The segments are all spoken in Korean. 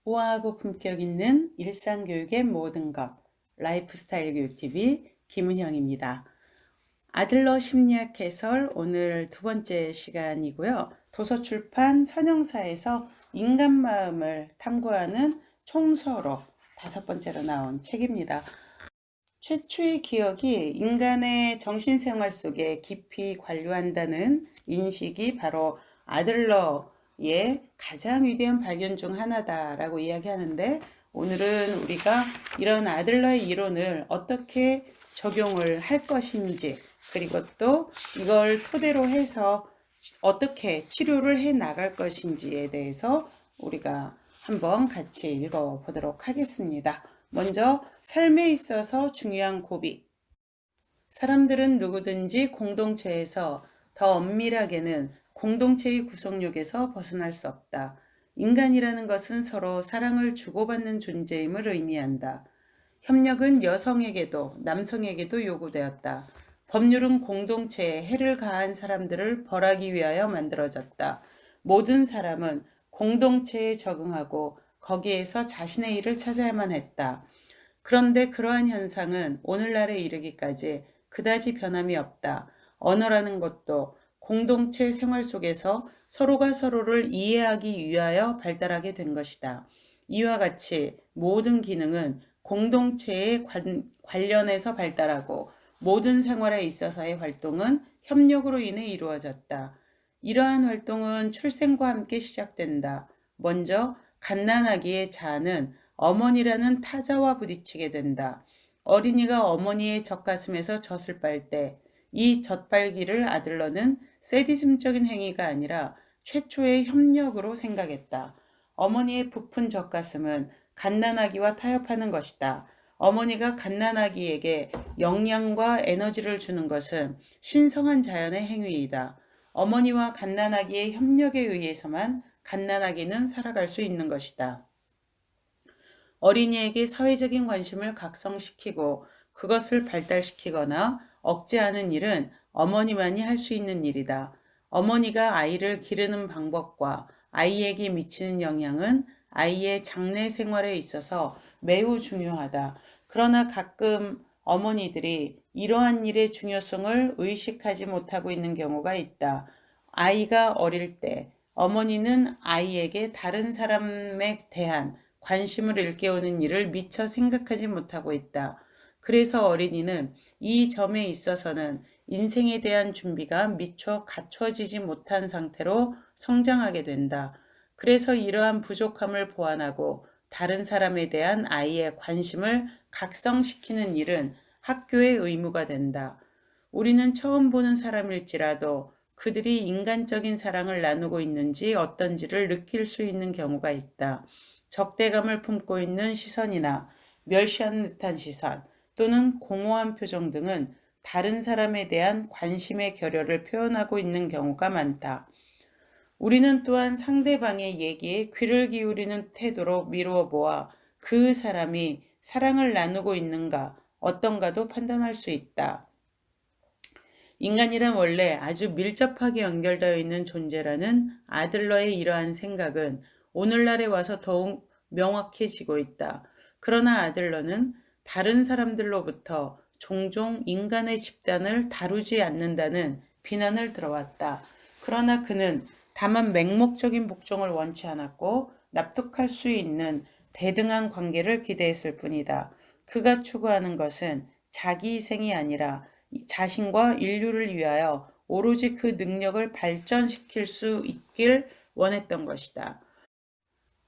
우아하고 품격 있는 일상교육의 모든 것, 라이프스타일 교육TV 김은영입니다. 아들러 심리학 해설 오늘 두 번째 시간이고요. 도서출판 선영사에서 인간 마음을 탐구하는 총서로 다섯 번째로 나온 책입니다. 최초의 기억이 인간의 정신생활 속에 깊이 관료한다는 인식이 바로 아들러의 가장 위대한 발견 중 하나다라고 이야기하는데, 오늘은 우리가 이런 아들러의 이론을 어떻게 적용을 할 것인지, 그리고 또 이걸 토대로 해서 어떻게 치료를 해 나갈 것인지에 대해서 우리가 한번 같이 읽어보도록 하겠습니다. 먼저 삶에 있어서 중요한 고비. 사람들은 누구든지 공동체에서, 더 엄밀하게는 공동체의 구성력에서 벗어날 수 없다. 인간이라는 것은 서로 사랑을 주고받는 존재임을 의미한다. 협력은 여성에게도 남성에게도 요구되었다. 법률은 공동체에 해를 가한 사람들을 벌하기 위하여 만들어졌다. 모든 사람은 공동체에 적응하고 거기에서 자신의 일을 찾아야만 했다. 그런데 그러한 현상은 오늘날에 이르기까지 그다지 변함이 없다. 언어라는 것도 공동체 생활 속에서 서로가 서로를 이해하기 위하여 발달하게 된 것이다. 이와 같이 모든 기능은 공동체에 관련해서 발달하고 모든 생활에 있어서의 활동은 협력으로 인해 이루어졌다. 이러한 활동은 출생과 함께 시작된다. 먼저 갓난아기의 자아는 어머니라는 타자와 부딪히게 된다. 어린이가 어머니의 젖가슴에서 젖을 빨 때 이 젖빨기를 아들러는 세디즘적인 행위가 아니라 최초의 협력으로 생각했다. 어머니의 부푼 젖가슴은 갓난아기와 타협하는 것이다. 어머니가 갓난아기에게 영양과 에너지를 주는 것은 신성한 자연의 행위이다. 어머니와 갓난아기의 협력에 의해서만 갓난아기는 살아갈 수 있는 것이다. 어린이에게 사회적인 관심을 각성시키고 그것을 발달시키거나 억제하는 일은 어머니만이 할 수 있는 일이다. 어머니가 아이를 기르는 방법과 아이에게 미치는 영향은 아이의 장래 생활에 있어서 매우 중요하다. 그러나 가끔 어머니들이 이러한 일의 중요성을 의식하지 못하고 있는 경우가 있다. 아이가 어릴 때 어머니는 아이에게 다른 사람에 대한 관심을 일깨우는 일을 미처 생각하지 못하고 있다. 그래서 어린이는 이 점에 있어서는 인생에 대한 준비가 미처 갖춰지지 못한 상태로 성장하게 된다. 그래서 이러한 부족함을 보완하고 다른 사람에 대한 아이의 관심을 각성시키는 일은 학교의 의무가 된다. 우리는 처음 보는 사람일지라도 그들이 인간적인 사랑을 나누고 있는지 어떤지를 느낄 수 있는 경우가 있다. 적대감을 품고 있는 시선이나 멸시하는 듯한 시선 또는 공허한 표정 등은 다른 사람에 대한 관심의 결여를 표현하고 있는 경우가 많다. 우리는 또한 상대방의 얘기에 귀를 기울이는 태도로 미루어 보아 그 사람이 사랑을 나누고 있는가 어떤가도 판단할 수 있다. 인간이란 원래 아주 밀접하게 연결되어 있는 존재라는 아들러의 이러한 생각은 오늘날에 와서 더욱 명확해지고 있다. 그러나 아들러는 다른 사람들로부터 종종 인간의 집단을 다루지 않는다는 비난을 들어왔다. 그러나 그는 다만 맹목적인 복종을 원치 않았고 납득할 수 있는 대등한 관계를 기대했을 뿐이다. 그가 추구하는 것은 자기 희생이 아니라 자신과 인류를 위하여 오로지 그 능력을 발전시킬 수 있길 원했던 것이다.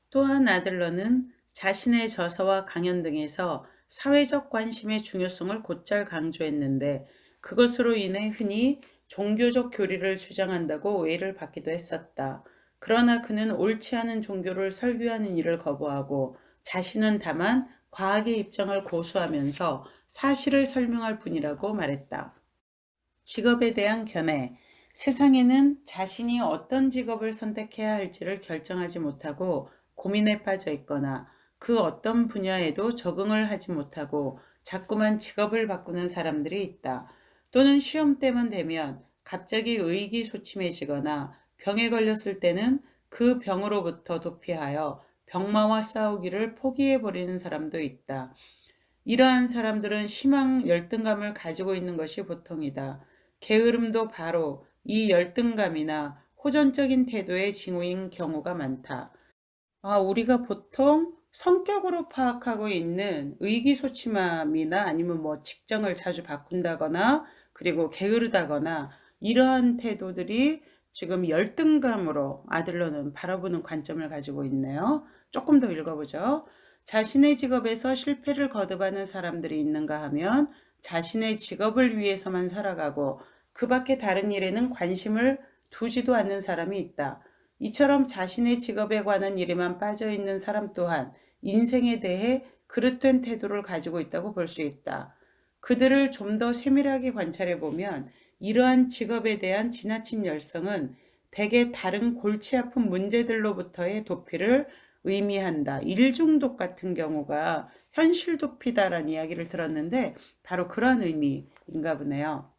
또한 아들러는 자신의 저서와 강연 등에서 사회적 관심의 중요성을 곧잘 강조했는데 그것으로 인해 흔히 종교적 교리를 주장한다고 오해를 받기도 했었다. 그러나 그는 옳지 않은 종교를 설교하는 일을 거부하고 자신은 다만 과학의 입장을 고수하면서 사실을 설명할 뿐이라고 말했다. 직업에 대한 견해. 세상에는 자신이 어떤 직업을 선택해야 할지를 결정하지 못하고 고민에 빠져 있거나 그 어떤 분야에도 적응을 하지 못하고 자꾸만 직업을 바꾸는 사람들이 있다. 또는 시험 때만 되면 갑자기 의기소침해지거나 병에 걸렸을 때는 그 병으로부터 도피하여 병마와 싸우기를 포기해버리는 사람도 있다. 이러한 사람들은 심한 열등감을 가지고 있는 것이 보통이다. 게으름도 바로 이 열등감이나 호전적인 태도의 징후인 경우가 많다. 우리가 보통 성격으로 파악하고 있는 의기소침함이나 아니면 뭐 직장을 자주 바꾼다거나 그리고 게으르다거나 이러한 태도들이 지금 열등감으로 아들러는 바라보는 관점을 가지고 있네요. 조금 더 읽어보죠. 자신의 직업에서 실패를 거듭하는 사람들이 있는가 하면 자신의 직업을 위해서만 살아가고 그 밖에 다른 일에는 관심을 두지도 않는 사람이 있다. 이처럼 자신의 직업에 관한 일에만 빠져 있는 사람 또한 인생에 대해 그릇된 태도를 가지고 있다고 볼 수 있다. 그들을 좀 더 세밀하게 관찰해 보면 이러한 직업에 대한 지나친 열성은 대개 다른 골치 아픈 문제들로부터의 도피를 의미한다. 일중독 같은 경우가 현실 도피다라는 이야기를 들었는데 바로 그런 의미인가 보네요.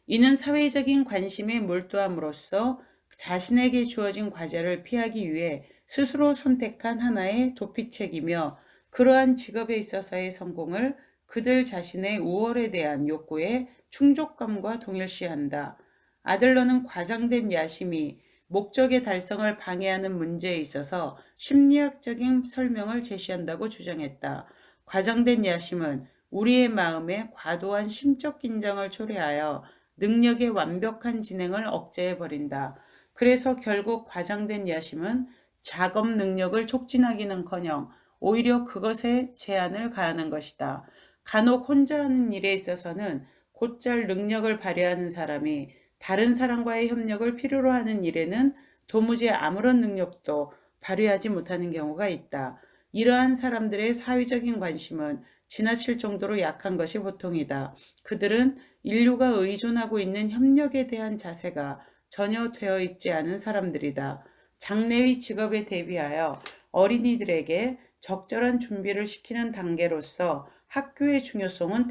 이는 사회적인 관심에 몰두함으로써 자신에게 주어진 과제를 피하기 위해 스스로 선택한 하나의 도피책이며 그러한 직업에 있어서의 성공을 그들 자신의 우월에 대한 욕구의 충족감과 동일시한다. 아들러는 과장된 야심이 목적의 달성을 방해하는 문제에 있어서 심리학적인 설명을 제시한다고 주장했다. 과장된 야심은 우리의 마음에 과도한 심적 긴장을 초래하여 능력의 완벽한 진행을 억제해버린다. 그래서 결국 과장된 야심은 작업 능력을 촉진하기는커녕 오히려 그것에 제한을 가하는 것이다. 간혹 혼자 하는 일에 있어서는 곧잘 능력을 발휘하는 사람이 다른 사람과의 협력을 필요로 하는 일에는 도무지 아무런 능력도 발휘하지 못하는 경우가 있다. 이러한 사람들의 사회적인 관심은 지나칠 정도로 약한 것이 보통이다. 그들은 인류가 의존하고 있는 협력에 대한 자세가 전혀 되어 있지 않은 사람들이다. 장래의 직업에 대비하여 어린이들에게 적절한 준비를 시키는 단계로서 학교의 중요성은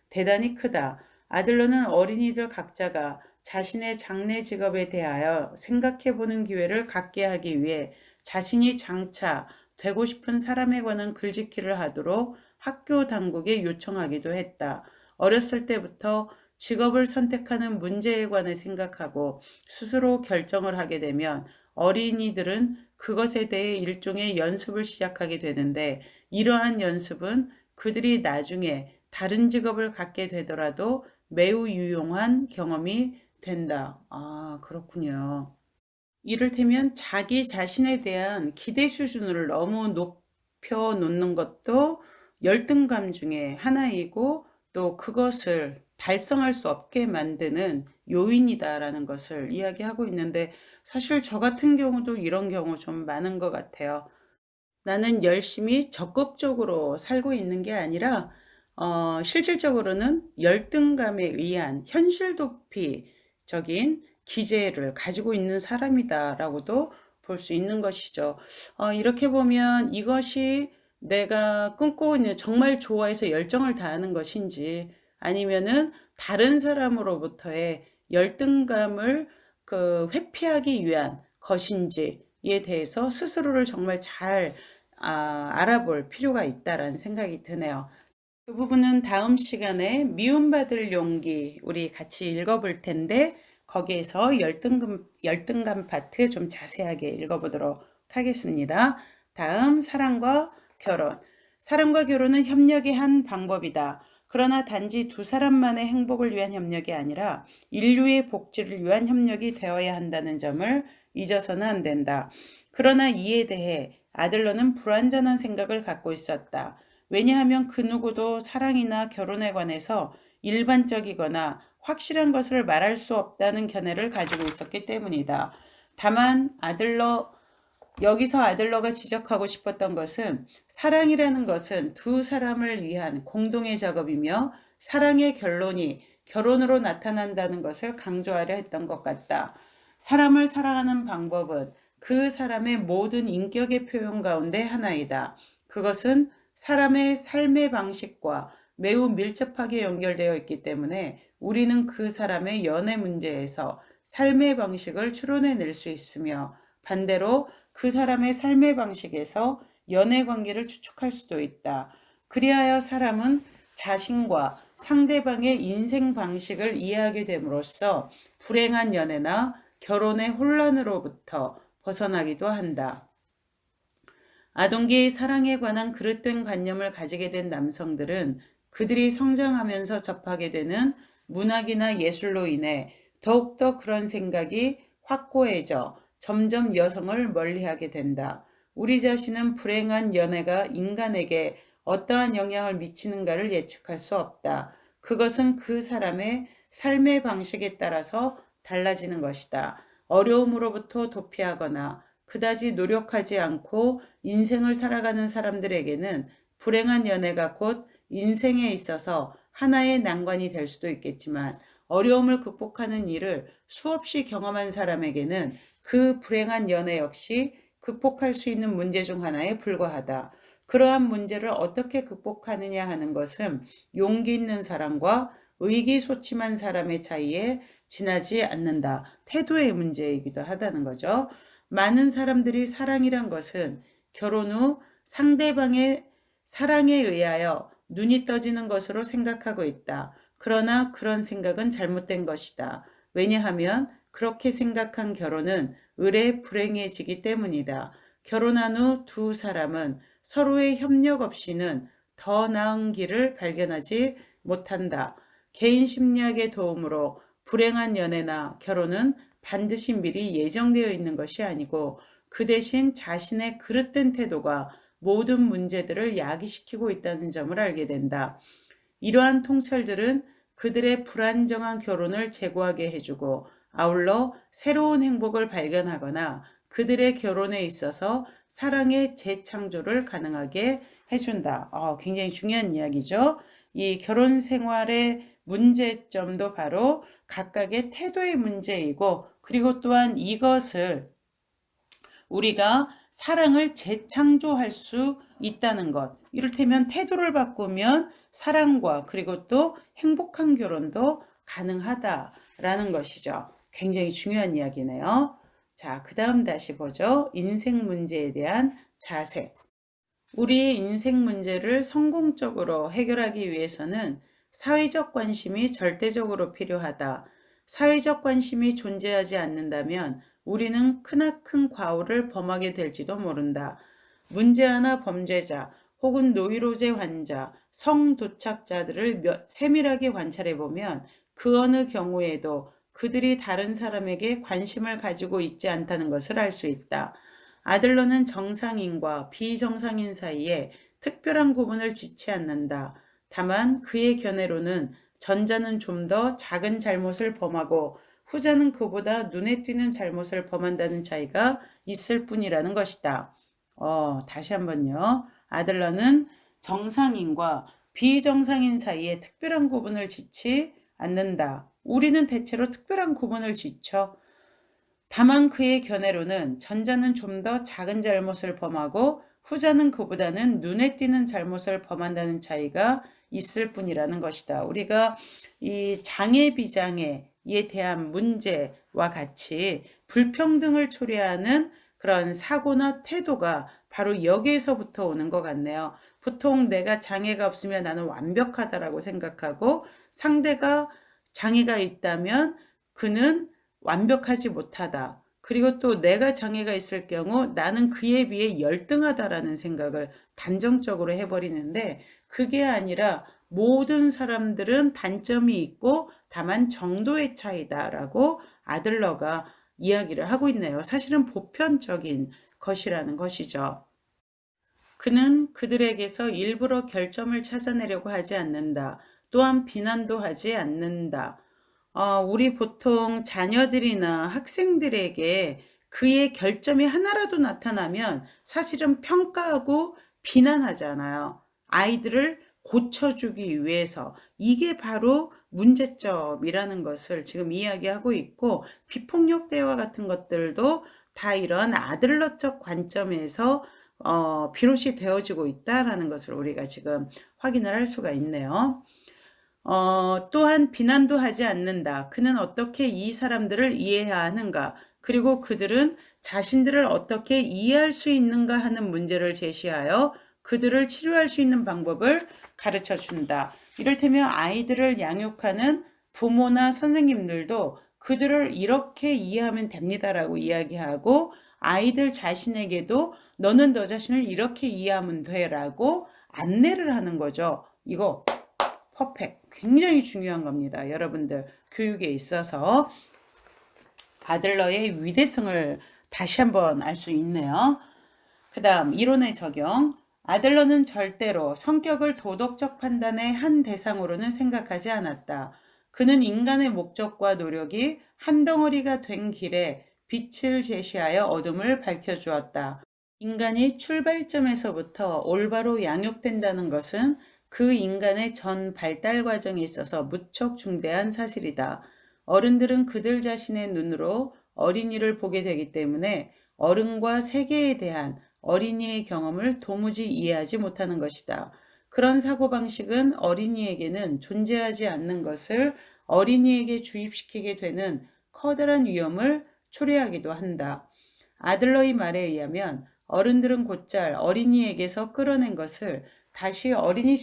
대단히 크다. 아들러는 어린이들 각자가 자신의 장래 직업에 대하여 생각해보는 기회를 갖게 하기 위해 자신이 장차 되고 싶은 사람에 관한 글짓기를 하도록 학교 당국에 요청하기도 했다. 어렸을 때부터 직업을 선택하는 문제에 관해 생각하고 스스로 결정을 하게 되면 어린이들은 그것에 대해 일종의 연습을 시작하게 되는데 이러한 연습은 그들이 나중에 다른 직업을 갖게 되더라도 매우 유용한 경험이 된다. 그렇군요. 이를테면 자기 자신에 대한 기대 수준을 너무 높여 놓는 것도 열등감 중에 하나이고 또 그것을 달성할 수 없게 만드는 요인이다라는 것을 이야기하고 있는데 사실 저 같은 경우도 이런 경우 좀 많은 것 같아요. 나는 열심히 적극적으로 살고 있는 게 아니라 실질적으로는 열등감에 의한 현실 도피적인 기제를 가지고 있는 사람이다라고도 볼 수 있는 것이죠. 이렇게 보면 이것이 내가 꿈꾸고 있는 정말 좋아해서 열정을 다하는 것인지 아니면은 다른 사람으로부터의 열등감을 회피하기 위한 것인지에 대해서 스스로를 정말 잘 알아볼 필요가 있다라는 생각이 드네요. 그 부분은 다음 시간에 미움받을 용기 우리 같이 읽어볼 텐데 거기에서 열등감 파트 좀 자세하게 읽어보도록 하겠습니다. 다음 사랑과 결혼. 사랑과 결혼은 협력의 한 방법이다. 그러나 단지 두 사람만의 행복을 위한 협력이 아니라 인류의 복지를 위한 협력이 되어야 한다는 점을 잊어서는 안 된다. 그러나 이에 대해 아들러는 불완전한 생각을 갖고 있었다. 왜냐하면 그 누구도 사랑이나 결혼에 관해서 일반적이거나 확실한 것을 말할 수 없다는 견해를 가지고 있었기 때문이다. 다만 여기서 아들러가 지적하고 싶었던 것은 사랑이라는 것은 두 사람을 위한 공동의 작업이며 사랑의 결론이 결혼으로 나타난다는 것을 강조하려 했던 것 같다. 사람을 사랑하는 방법은 그 사람의 모든 인격의 표현 가운데 하나이다. 그것은 사람의 삶의 방식과 매우 밀접하게 연결되어 있기 때문에 우리는 그 사람의 연애 문제에서 삶의 방식을 추론해낼 수 있으며 반대로 그 사람의 삶의 방식에서 연애 관계를 추측할 수도 있다. 그리하여 사람은 자신과 상대방의 인생 방식을 이해하게 됨으로써 불행한 연애나 결혼의 혼란으로부터 벗어나기도 한다. 아동기의 사랑에 관한 그릇된 관념을 가지게 된 남성들은 그들이 성장하면서 접하게 되는 문학이나 예술로 인해 더욱더 그런 생각이 확고해져 점점 여성을 멀리하게 된다. 우리 자신은 불행한 연애가 인간에게 어떠한 영향을 미치는가를 예측할 수 없다. 그것은 그 사람의 삶의 방식에 따라서 달라지는 것이다. 어려움으로부터 도피하거나 그다지 노력하지 않고 인생을 살아가는 사람들에게는 불행한 연애가 곧 인생에 있어서 하나의 난관이 될 수도 있겠지만 어려움을 극복하는 일을 수없이 경험한 사람에게는 그 불행한 연애 역시 극복할 수 있는 문제 중 하나에 불과하다. 그러한 문제를 어떻게 극복하느냐 하는 것은 용기 있는 사람과 의기소침한 사람의 차이에 지나지 않는다. 태도의 문제이기도 하다는 거죠. 많은 사람들이 사랑이란 것은 결혼 후 상대방의 사랑에 의하여 눈이 떠지는 것으로 생각하고 있다. 그러나 그런 생각은 잘못된 것이다. 왜냐하면 그렇게 생각한 결혼은 의례 불행해지기 때문이다. 결혼한 후 두 사람은 서로의 협력 없이는 더 나은 길을 발견하지 못한다. 개인 심리학의 도움으로 불행한 연애나 결혼은 반드시 미리 예정되어 있는 것이 아니고 그 대신 자신의 그릇된 태도가 모든 문제들을 야기시키고 있다는 점을 알게 된다. 이러한 통찰들은 그들의 불안정한 결혼을 제고하게 해주고 아울러 새로운 행복을 발견하거나 그들의 결혼에 있어서 사랑의 재창조를 가능하게 해준다. 굉장히 중요한 이야기죠. 이 결혼 생활의 문제점도 바로 각각의 태도의 문제이고 그리고 또한 이것을 우리가 사랑을 재창조할 수 있다는 것. 이를테면 태도를 바꾸면 사랑과 그리고 또 행복한 결혼도 가능하다라는 것이죠. 굉장히 중요한 이야기네요. 자, 그 다음 다시 보죠. 인생 문제에 대한 자세. 우리의 인생 문제를 성공적으로 해결하기 위해서는 사회적 관심이 절대적으로 필요하다. 사회적 관심이 존재하지 않는다면 우리는 크나큰 과오를 범하게 될지도 모른다. 문제하나 범죄자 혹은 노이로제 환자, 성도착자들을 세밀하게 관찰해보면 그 어느 경우에도 그들이 다른 사람에게 관심을 가지고 있지 않다는 것을 알 수 있다. 아들러는 정상인과 비정상인 사이에 특별한 구분을 짓지 않는다. 다만 그의 견해로는 전자는 좀 더 작은 잘못을 범하고 후자는 그보다 눈에 띄는 잘못을 범한다는 차이가 있을 뿐이라는 것이다. 다시 한번요. 아들러는 정상인과 비정상인 사이에 특별한 구분을 짓지 않는다. 우리는 대체로 특별한 구분을 짓죠. 다만 그의 견해로는 전자는 좀 더 작은 잘못을 범하고 후자는 그보다는 눈에 띄는 잘못을 범한다는 차이가 있을 뿐이라는 것이다. 우리가 이 장애 비장애에 대한 문제와 같이 불평등을 초래하는 그런 사고나 태도가 바로 여기에서부터 오는 것 같네요. 보통 내가 장애가 없으면 나는 완벽하다라고 생각하고 상대가 장애가 있다면 그는 완벽하지 못하다. 그리고 또 내가 장애가 있을 경우 나는 그에 비해 열등하다라는 생각을 단정적으로 해버리는데 그게 아니라 모든 사람들은 단점이 있고 다만 정도의 차이다라고 아들러가 이야기를 하고 있네요. 사실은 보편적인 것이라는 것이죠. 그는 그들에게서 일부러 결점을 찾아내려고 하지 않는다. 또한 비난도 하지 않는다. 우리 보통 자녀들이나 학생들에게 그의 결점이 하나라도 나타나면 사실은 평가하고 비난하잖아요. 아이들을 고쳐주기 위해서. 이게 바로 문제점이라는 것을 지금 이야기하고 있고 비폭력 대화 같은 것들도 다 이런 아들러적 관점에서 비롯이 되어지고 있다라는 것을 우리가 지금 확인을 할 수가 있네요. 또한 비난도 하지 않는다. 그는 어떻게 이 사람들을 이해해야 하는가? 그리고 그들은 자신들을 어떻게 이해할 수 있는가 하는 문제를 제시하여 그들을 치료할 수 있는 방법을 가르쳐 준다. 이를테면 아이들을 양육하는 부모나 선생님들도 그들을 이렇게 이해하면 됩니다라고 이야기하고 아이들 자신에게도 너는 너 자신을 이렇게 이해하면 돼라고 안내를 하는 거죠. 이거 퍼펙트. 굉장히 중요한 겁니다. 여러분들 교육에 있어서 아들러의 위대성을 다시 한번 알 수 있네요. 그 다음 이론의 적용. 아들러는 절대로 성격을 도덕적 판단의 한 대상으로는 생각하지 않았다. 그는 인간의 목적과 노력이 한 덩어리가 된 길에 빛을 제시하여 어둠을 밝혀주었다. 인간이 출발점에서부터 올바로 양육된다는 것은 그 인간의 전 발달 과정에 있어서 무척 중대한 사실이다. 어른들은 그들 자신의 눈으로 어린이를 보게 되기 때문에 어른과 세계에 대한 어린이의 경험을 도무지 이해하지 못하는 것이다. 그런 사고방식은 어린이에게는 존재하지 않는 것을 어린이에게 주입시키게 되는 커다란 위험을 초래하기도 한다. 아들러의 말에 의하면 어른들은 곧잘 어린이에게서 끌어낸 것을 다시 어린이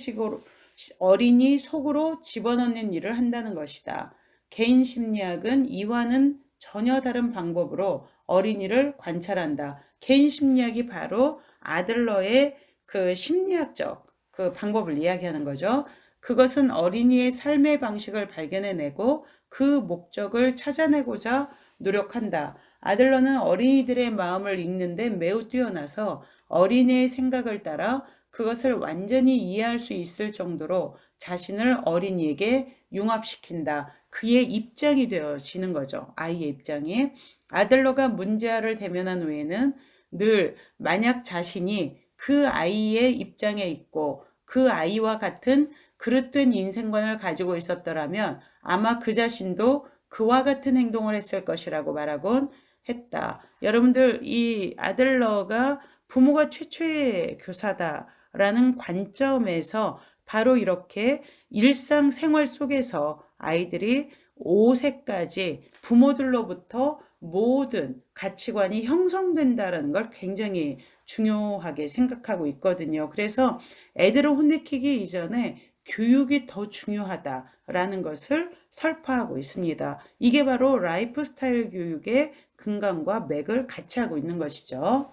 속으로 집어넣는 일을 한다는 것이다. 개인 심리학은 이와는 전혀 다른 방법으로 어린이를 관찰한다. 개인 심리학이 바로 아들러의 그 심리학적 그 방법을 이야기하는 거죠. 그것은 어린이의 삶의 방식을 발견해내고 그 목적을 찾아내고자 노력한다. 아들러는 어린이들의 마음을 읽는데 매우 뛰어나서 어린이의 생각을 따라 그것을 완전히 이해할 수 있을 정도로 자신을 어린이에게 융합시킨다. 그의 입장이 되어지는 거죠. 아이의 입장이. 아들러가 문제아를 대면한 후에는 늘 만약 자신이 그 아이의 입장에 있고 그 아이와 같은 그릇된 인생관을 가지고 있었더라면 아마 그 자신도 그와 같은 행동을 했을 것이라고 말하곤 했다. 여러분들 이 아들러가 부모가 최초의 교사다라는 관점에서 바로 이렇게 일상생활 속에서 아이들이 5세까지 부모들로부터 모든 가치관이 형성된다는 걸 굉장히 중요하게 생각하고 있거든요. 그래서 애들을 혼내키기 이전에 교육이 더 중요하다라는 것을 설파하고 있습니다. 이게 바로 라이프 스타일 교육의 근간과 맥을 같이 하고 있는 것이죠.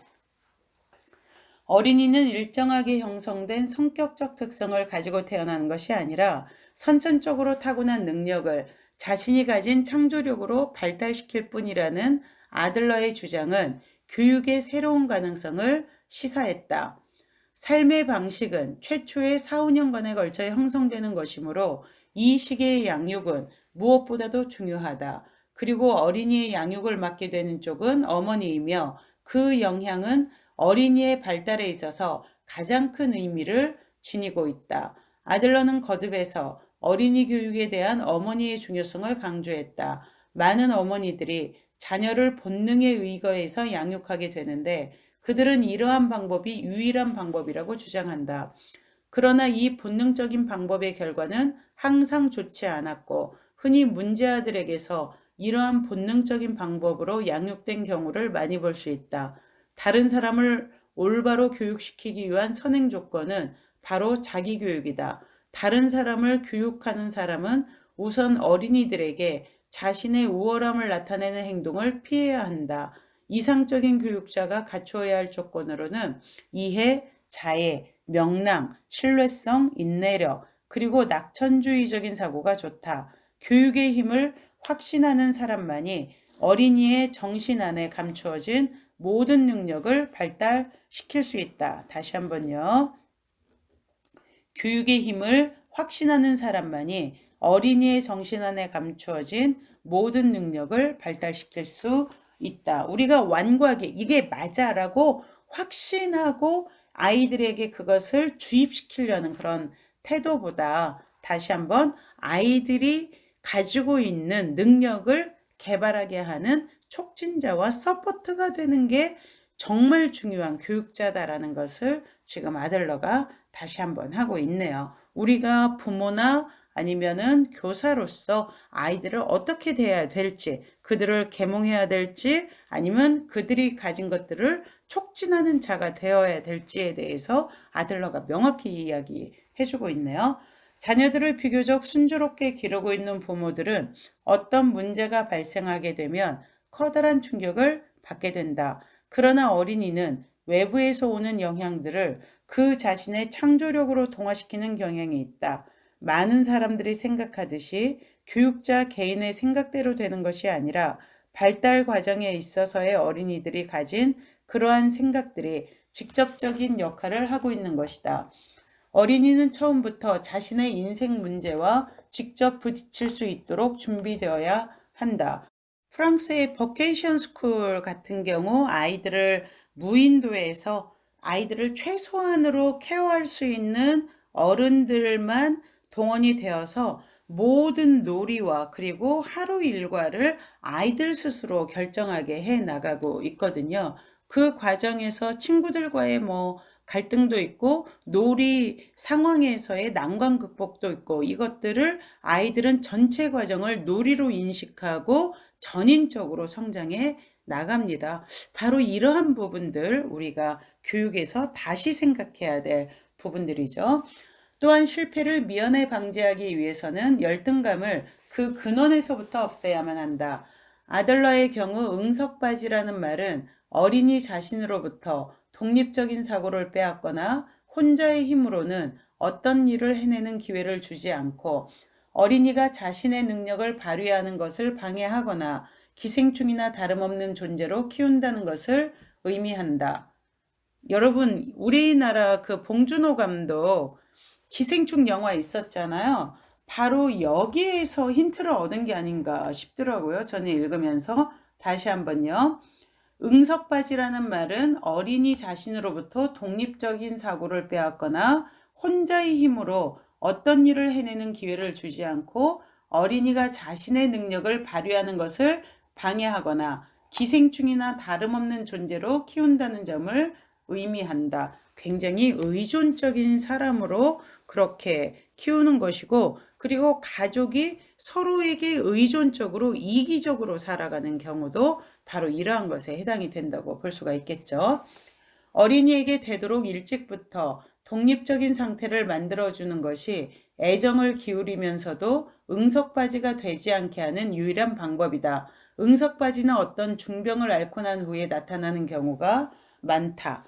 어린이는 일정하게 형성된 성격적 특성을 가지고 태어나는 것이 아니라 선천적으로 타고난 능력을 자신이 가진 창조력으로 발달시킬 뿐이라는 아들러의 주장은 교육의 새로운 가능성을 시사했다. 삶의 방식은 최초의 4, 5년간에 걸쳐 형성되는 것이므로 이 시기의 양육은 무엇보다도 중요하다. 그리고 어린이의 양육을 맡게 되는 쪽은 어머니이며 그 영향은 어린이의 발달에 있어서 가장 큰 의미를 지니고 있다. 아들러는 거듭해서 어린이 교육에 대한 어머니의 중요성을 강조했다. 많은 어머니들이 자녀를 본능에 의거해서 양육하게 되는데 그들은 이러한 방법이 유일한 방법이라고 주장한다. 그러나 이 본능적인 방법의 결과는 항상 좋지 않았고 흔히 문제아들에게서 이러한 본능적인 방법으로 양육된 경우를 많이 볼 수 있다. 다른 사람을 올바로 교육시키기 위한 선행 조건은 바로 자기 교육이다. 다른 사람을 교육하는 사람은 우선 어린이들에게 자신의 우월함을 나타내는 행동을 피해야 한다. 이상적인 교육자가 갖추어야 할 조건으로는 이해, 자애, 명랑, 신뢰성, 인내력, 그리고 낙천주의적인 사고가 좋다. 교육의 힘을 확신하는 사람만이 어린이의 정신 안에 감추어진 모든 능력을 발달시킬 수 있다. 다시 한번요. 교육의 힘을 확신하는 사람만이 어린이의 정신 안에 감추어진 모든 능력을 발달시킬 수 있다. 우리가 완고하게 이게 맞아라고 확신하고 아이들에게 그것을 주입시키려는 그런 태도보다 다시 한번 아이들이 가지고 있는 능력을 개발하게 하는 촉진자와 서포트가 되는 게 정말 중요한 교육자다라는 것을 지금 아들러가 다시 한번 하고 있네요. 우리가 부모나 아니면은 교사로서 아이들을 어떻게 대해야 될지, 그들을 계몽해야 될지, 아니면 그들이 가진 것들을 촉진하는 자가 되어야 될지에 대해서 아들러가 명확히 이야기해주고 있네요. 자녀들을 비교적 순조롭게 기르고 있는 부모들은 어떤 문제가 발생하게 되면 커다란 충격을 받게 된다. 그러나 어린이는 외부에서 오는 영향들을 그 자신의 창조력으로 동화시키는 경향이 있다. 많은 사람들이 생각하듯이 교육자 개인의 생각대로 되는 것이 아니라 발달 과정에 있어서의 어린이들이 가진 그러한 생각들이 직접적인 역할을 하고 있는 것이다. 어린이는 처음부터 자신의 인생 문제와 직접 부딪힐 수 있도록 준비되어야 한다. 프랑스의 버케이션 스쿨 같은 경우 아이들을 무인도에서 아이들을 최소한으로 케어할 수 있는 어른들만 동원이 되어서 모든 놀이와 그리고 하루 일과를 아이들 스스로 결정하게 해 나가고 있거든요. 그 과정에서 친구들과의 갈등도 있고 놀이 상황에서의 난관 극복도 있고 이것들을 아이들은 전체 과정을 놀이로 인식하고 전인적으로 성장해 나갑니다. 바로 이러한 부분들 우리가 교육에서 다시 생각해야 될 부분들이죠. 또한 실패를 미연에 방지하기 위해서는 열등감을 그 근원에서부터 없애야만 한다. 아들러의 경우 응석바지라는 말은 어린이 자신으로부터 독립적인 사고를 빼앗거나 혼자의 힘으로는 어떤 일을 해내는 기회를 주지 않고 어린이가 자신의 능력을 발휘하는 것을 방해하거나 기생충이나 다름없는 존재로 키운다는 것을 의미한다. 여러분, 우리나라 그 봉준호 감독 기생충 영화 있었잖아요. 바로 여기에서 힌트를 얻은 게 아닌가 싶더라고요. 저는 읽으면서 다시 한번요. 응석바지라는 말은 어린이 자신으로부터 독립적인 사고를 빼앗거나 혼자의 힘으로 어떤 일을 해내는 기회를 주지 않고 어린이가 자신의 능력을 발휘하는 것을 방해하거나 기생충이나 다름없는 존재로 키운다는 점을 의미한다. 굉장히 의존적인 사람으로 그렇게 키우는 것이고, 그리고 가족이 서로에게 의존적으로 이기적으로 살아가는 경우도 바로 이러한 것에 해당이 된다고 볼 수가 있겠죠. 어린이에게 되도록 일찍부터 독립적인 상태를 만들어주는 것이 애정을 기울이면서도 응석바지가 되지 않게 하는 유일한 방법이다. 응석바지는 어떤 중병을 앓고 난 후에 나타나는 경우가 많다.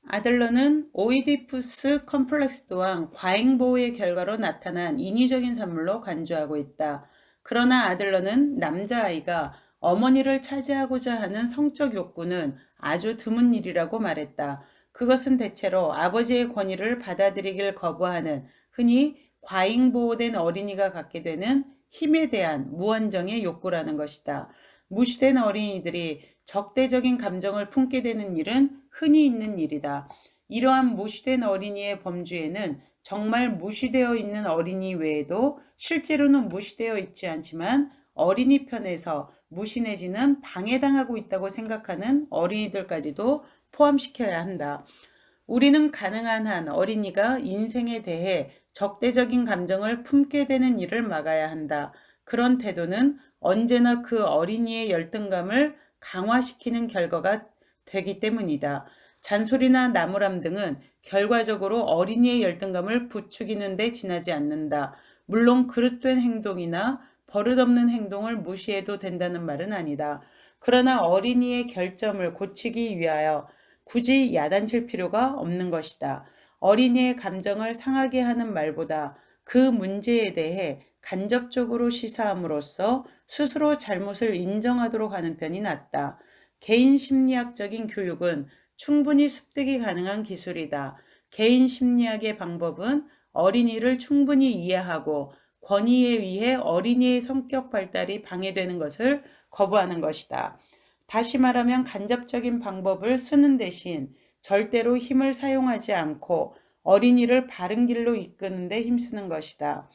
아들러는 오이디푸스 컴플렉스 또한 과잉보호의 결과로 나타난 인위적인 산물로 간주하고 있다. 그러나 아들러는 남자아이가 어머니를 차지하고자 하는 성적 욕구는 아주 드문 일이라고 말했다. 그것은 대체로 아버지의 권위를 받아들이길 거부하는 흔히 과잉보호된 어린이가 갖게 되는 힘에 대한 무언정의 욕구라는 것이다. 무시된 어린이들이 적대적인 감정을 품게 되는 일은 흔히 있는 일이다. 이러한 무시된 어린이의 범주에는 정말 무시되어 있는 어린이 외에도 실제로는 무시되어 있지 않지만 어린이 편에서 무시 내지는 방해당하고 있다고 생각하는 어린이들까지도 포함시켜야 한다. 우리는 가능한 한 어린이가 인생에 대해 적대적인 감정을 품게 되는 일을 막아야 한다. 그런 태도는 언제나 그 어린이의 열등감을 강화시키는 결과가 되기 때문이다. 잔소리나 나무람 등은 결과적으로 어린이의 열등감을 부추기는 데 지나지 않는다. 물론 그릇된 행동이나 버릇없는 행동을 무시해도 된다는 말은 아니다. 그러나 어린이의 결점을 고치기 위하여 굳이 야단칠 필요가 없는 것이다. 어린이의 감정을 상하게 하는 말보다 그 문제에 대해 간접적으로 시사함으로써 스스로 잘못을 인정하도록 하는 편이 낫다. 개인 심리학적인 교육은 충분히 습득이 가능한 기술이다. 개인 심리학의 방법은 어린이를 충분히 이해하고 권위에 의해 어린이의 성격 발달이 방해되는 것을 거부하는 것이다. 다시 말하면 간접적인 방법을 쓰는 대신 절대로 힘을 사용하지 않고 어린이를 바른 길로 이끄는 데 힘쓰는 것이다.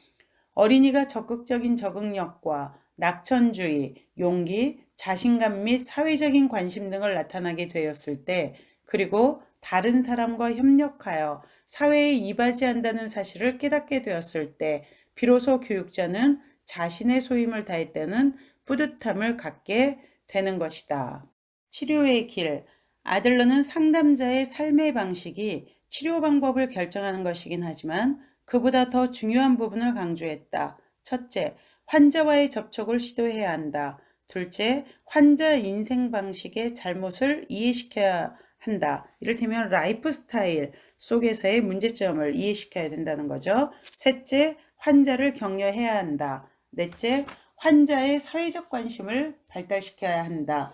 어린이가 적극적인 적응력과 낙천주의, 용기, 자신감 및 사회적인 관심 등을 나타나게 되었을 때, 그리고 다른 사람과 협력하여 사회에 이바지한다는 사실을 깨닫게 되었을 때, 비로소 교육자는 자신의 소임을 다했다는 뿌듯함을 갖게 되는 것이다. 치료의 길. 아들러는 상담자의 삶의 방식이 치료 방법을 결정하는 것이긴 하지만 그보다 더 중요한 부분을 강조했다. 첫째, 환자와의 접촉을 시도해야 한다. 둘째, 환자 인생 방식의 잘못을 이해시켜야 한다. 이를테면 라이프 스타일 속에서의 문제점을 이해시켜야 된다는 거죠. 셋째, 환자를 격려해야 한다. 넷째, 환자의 사회적 관심을 발달시켜야 한다.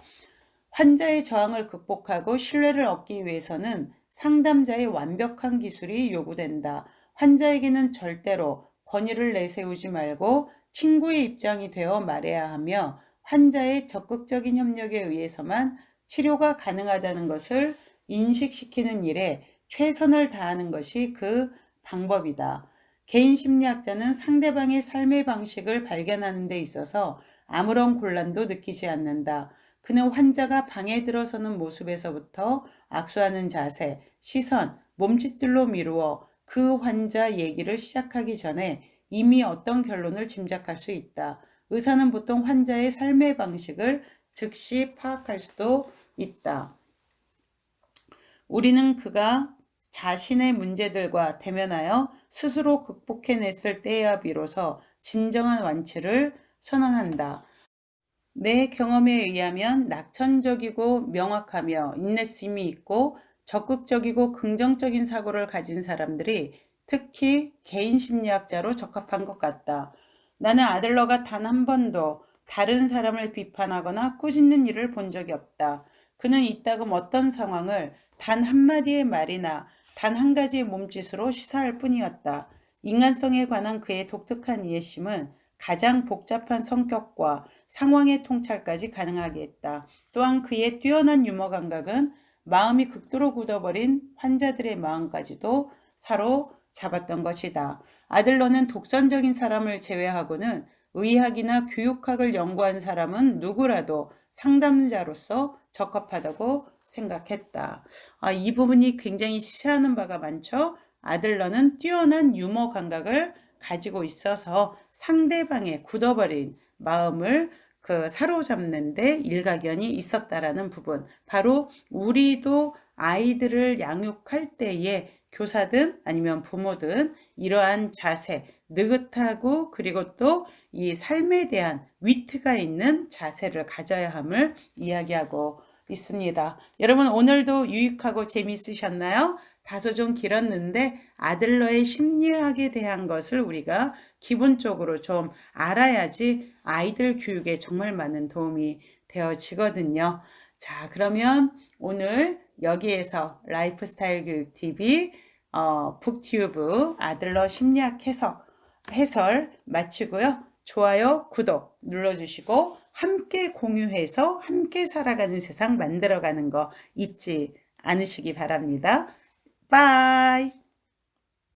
환자의 저항을 극복하고 신뢰를 얻기 위해서는 상담자의 완벽한 기술이 요구된다. 환자에게는 절대로 권위를 내세우지 말고 친구의 입장이 되어 말해야 하며 환자의 적극적인 협력에 의해서만 치료가 가능하다는 것을 인식시키는 일에 최선을 다하는 것이 그 방법이다. 개인 심리학자는 상대방의 삶의 방식을 발견하는 데 있어서 아무런 곤란도 느끼지 않는다. 그는 환자가 방에 들어서는 모습에서부터 악수하는 자세, 시선, 몸짓들로 미루어 그 환자 얘기를 시작하기 전에 이미 어떤 결론을 짐작할 수 있다. 의사는 보통 환자의 삶의 방식을 즉시 파악할 수도 있다. 우리는 그가 자신의 문제들과 대면하여 스스로 극복해냈을 때야 비로소 진정한 완치를 선언한다. 내 경험에 의하면 낙천적이고 명확하며 인내심이 있고 적극적이고 긍정적인 사고를 가진 사람들이 특히 개인 심리학자로 적합한 것 같다. 나는 아들러가 단 한 번도 다른 사람을 비판하거나 꾸짖는 일을 본 적이 없다. 그는 이따금 어떤 상황을 단 한마디의 말이나 단 한 가지의 몸짓으로 시사할 뿐이었다. 인간성에 관한 그의 독특한 이해심은 가장 복잡한 성격과 상황의 통찰까지 가능하게 했다. 또한 그의 뛰어난 유머 감각은 마음이 극도로 굳어버린 환자들의 마음까지도 사로잡았던 것이다. 아들러는 독선적인 사람을 제외하고는 의학이나 교육학을 연구한 사람은 누구라도 상담자로서 적합하다고 생각했다. 이 부분이 굉장히 시사하는 바가 많죠. 아들러는 뛰어난 유머 감각을 가지고 있어서 상대방의 굳어버린 마음을 사로잡는데 일가견이 있었다라는 부분. 바로 우리도 아이들을 양육할 때에 교사든 아니면 부모든 이러한 자세, 느긋하고 그리고 또 이 삶에 대한 위트가 있는 자세를 가져야 함을 이야기하고 있습니다. 여러분 오늘도 유익하고 재미있으셨나요? 다소 좀 길었는데 아들러의 심리학에 대한 것을 우리가 기본적으로 좀 알아야지 아이들 교육에 정말 많은 도움이 되어지거든요. 자, 그러면 오늘 여기에서 라이프스타일 교육 TV 북튜브 아들러 심리학 해설 마치고요. 좋아요, 구독 눌러주시고 함께 공유해서 함께 살아가는 세상 만들어가는 거 잊지 않으시기 바랍니다. 빠이.